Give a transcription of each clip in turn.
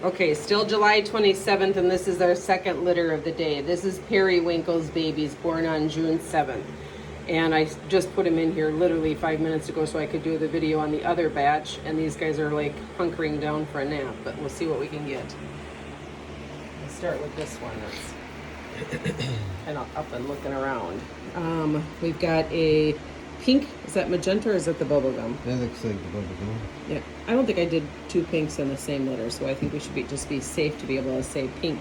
Okay, still July 27th, and this is our second litter of the day. This is Peri Winkle's babies, born on June 7th. And I just put him in here literally 5 minutes ago so I could do the video on the other batch. And these guys are like hunkering down for a nap, but we'll see what we can get. Let's start with this one that's kind of up and looking around. We've got a pink. Is that magenta or is that the bubble gum? That looks like the bubble gum. Yeah, I don't think I did two pinks in the same litter, so I think we should just be safe to be able to say pink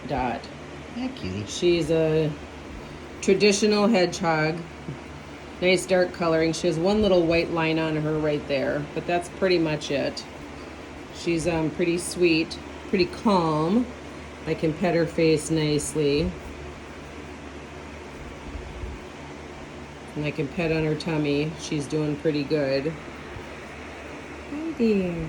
dot. Yeah, cutie. She's a traditional hedgehog. Nice dark coloring. She has one little white line on her right there, but that's pretty much it. She's pretty sweet, pretty calm. I can pet her face nicely. And I can pet on her tummy. She's doing pretty good. Hi there.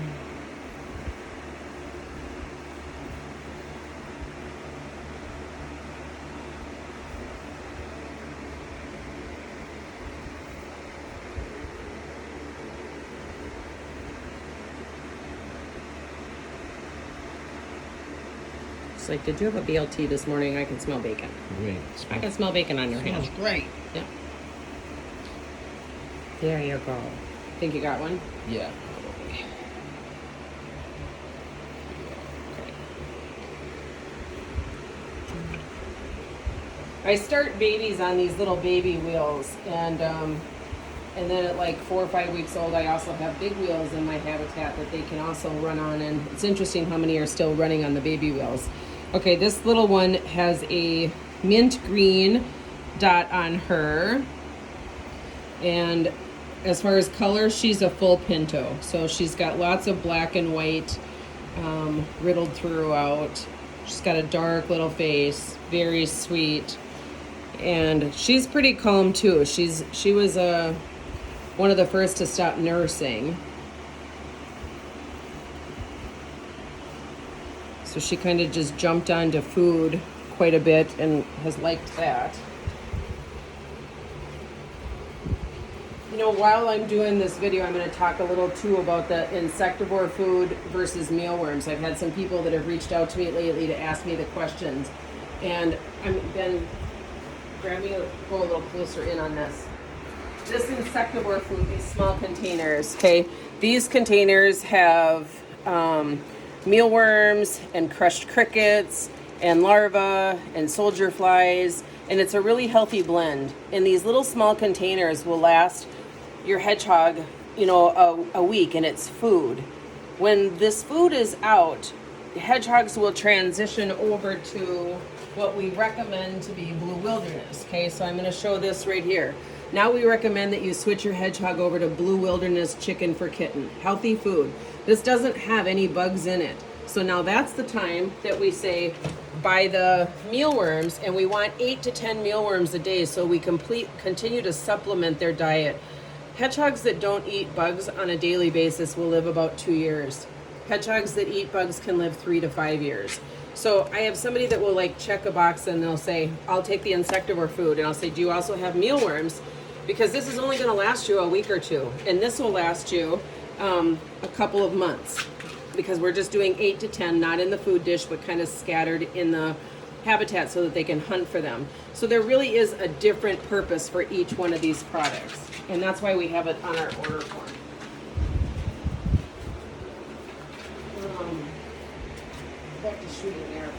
It's like, did you have a BLT this morning? I can smell bacon. Great. I can smell bacon on your hand. Smells great. Yeah. There you go. Think you got one? Yeah. I start babies on these little baby wheels, and then at like 4 or 5 weeks old, I also have big wheels in my habitat that they can also run on, and it's interesting how many are still running on the baby wheels. Okay, this little one has a mint green dot on her, and as far as color, she's a full pinto, so she's got lots of black and white riddled throughout. She's got a dark little face, very sweet, and she's pretty calm too. She was one of the first to stop nursing. So she kind of just jumped onto food quite a bit and has liked that. You know, while I'm doing this video, I'm going to talk a little too about the insectivore food versus mealworms. I've had some people that have reached out to me lately to ask me the questions. And grab me, go a little closer in on this. This insectivore food, these small containers, okay? These containers have mealworms and crushed crickets and larvae and soldier flies, and it's a really healthy blend. And these little small containers will last your hedgehog, a week, and it's food. When this food is out, hedgehogs will transition over to what we recommend to be blue wilderness. Okay, so I'm going to show this right here. Now we recommend that you switch your hedgehog over to blue wilderness chicken for kitten. Healthy food. This doesn't have any bugs in it. So now that's the time that we say buy the mealworms, and we want 8 to 10 mealworms a day so we continue to supplement their diet. Hedgehogs that don't eat bugs on a daily basis will live about 2 years. Hedgehogs that eat bugs can live 3 to 5 years. So I have somebody that will like check a box and they'll say, I'll take the insectivore food, and I'll say, do you also have mealworms? Because this is only going to last you a week or two, and this will last you a couple of months, because we're just doing 8 to 10, not in the food dish, but kind of scattered in the habitat so that they can hunt for them. So there really is a different purpose for each one of these products, and that's why we have it on our order form. Back to shooting there.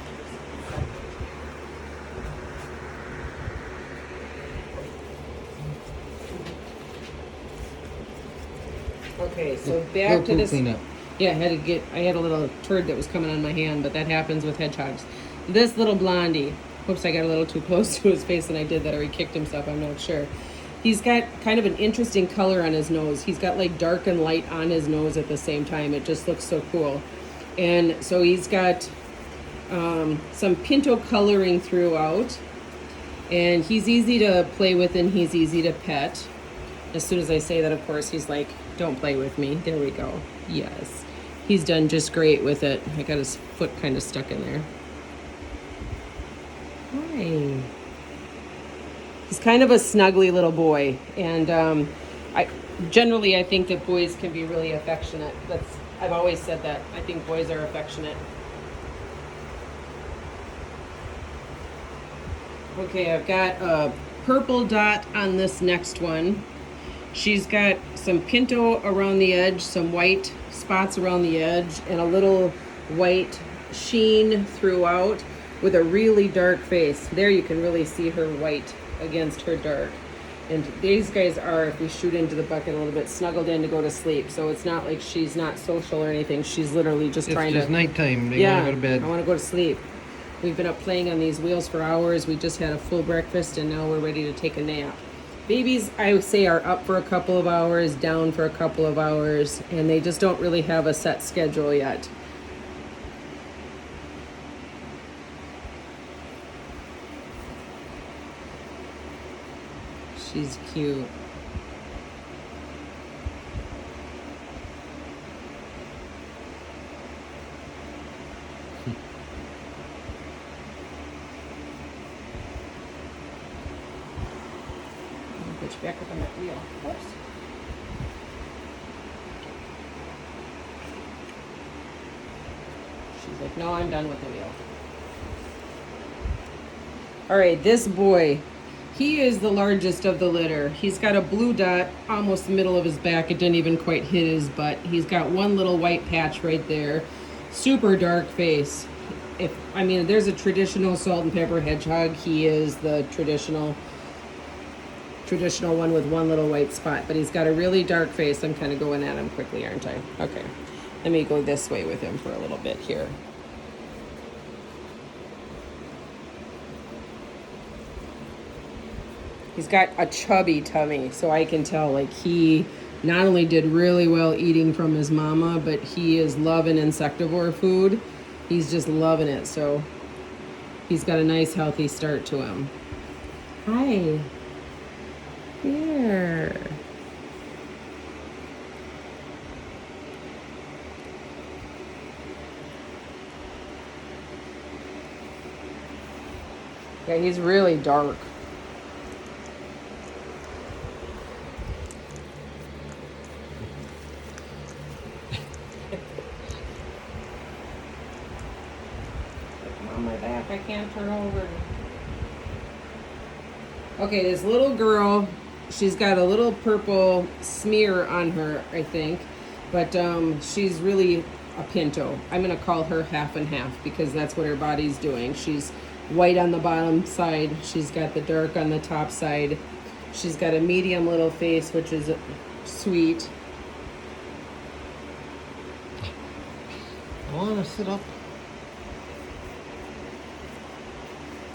Okay, so back to this. Clean up. Yeah, I had a little turd that was coming on my hand, but that happens with hedgehogs. This little blondie, whoops, I got a little too close to his face and I did that, or he kicked himself, I'm not sure. He's got kind of an interesting color on his nose. He's got like dark and light on his nose at the same time. It just looks so cool. And so he's got some pinto coloring throughout, and he's easy to play with and he's easy to pet. As soon as I say that, of course, he's like, don't play with me. There we go. Yes. He's done just great with it. I got his foot kind of stuck in there. Hi. He's kind of a snuggly little boy, and I think that boys can be really affectionate. I've always said that. I think boys are affectionate. Okay, I've got a purple dot on this next one. She's got some pinto around the edge, some white spots around the edge, and a little white sheen throughout with a really dark face. There you can really see her white against her dark. And these guys are, if we shoot into the bucket a little bit, snuggled in to go to sleep. So it's not like she's not social or anything. She's literally just trying to... It's just nighttime. They yeah, want to go to bed. I want to go to sleep. We've been up playing on these wheels for hours. We just had a full breakfast and now we're ready to take a nap. Babies, I would say, are up for a couple of hours, down for a couple of hours, and they just don't really have a set schedule yet. She's cute. Put you back up on that wheel. Whoops. She's like, no, I'm done with the wheel. All right, this boy, he is the largest of the litter. He's got a blue dot almost the middle of his back. It didn't even quite hit his butt. He's got one little white patch right there. Super dark face. There's a traditional salt and pepper hedgehog. He is the traditional one with one little white spot, but he's got a really dark face. I'm kind of going at him quickly, aren't I? Okay, let me go this way with him for a little bit here. He's got a chubby tummy, so I can tell like he not only did really well eating from his mama, but he is loving insectivore food. He's just loving it, so he's got a nice healthy start to him. Hi. Here. Yeah, he's really dark. I'm on my back, I can't turn over. Okay, this little girl, she's got a little purple smear on her, I think, but she's really a pinto. I'm gonna call her half and half because that's what her body's doing. She's white on the bottom side, she's got the dark on the top side. She's got a medium little face, which is sweet. I want to sit up.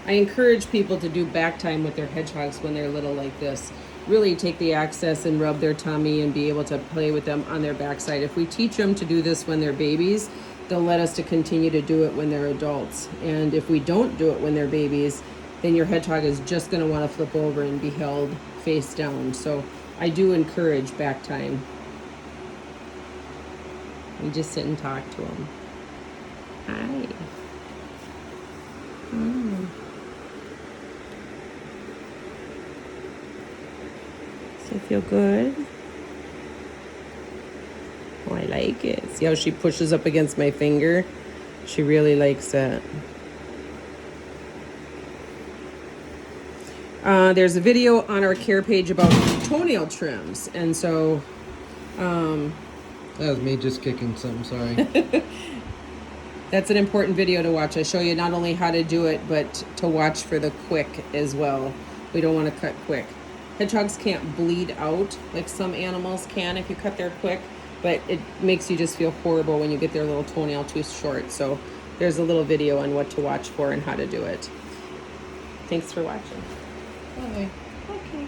I encourage people to do back time with their hedgehogs when they're little like this. Really take the access and rub their tummy and be able to play with them on their backside. If we teach them to do this when they're babies, they'll let us to continue to do it when they're adults. And if we don't do it when they're babies, then your hedgehog is just going to want to flip over and be held face down. So I do encourage back time. We just sit and talk to them. Hi. Mm. Does it feel good? Oh, I like it. See how she pushes up against my finger? She really likes that. There's a video on our care page about toenail trims, and so That was me just kicking something, sorry. that's an important video to watch. I show you not only how to do it, but to watch for the quick as well. We don't want to cut quick. Hedgehogs can't bleed out like some animals can if you cut their quick, but it makes you just feel horrible when you get their little toenail too short. So there's a little video on what to watch for and how to do it. Thanks for watching. Bye. Okay.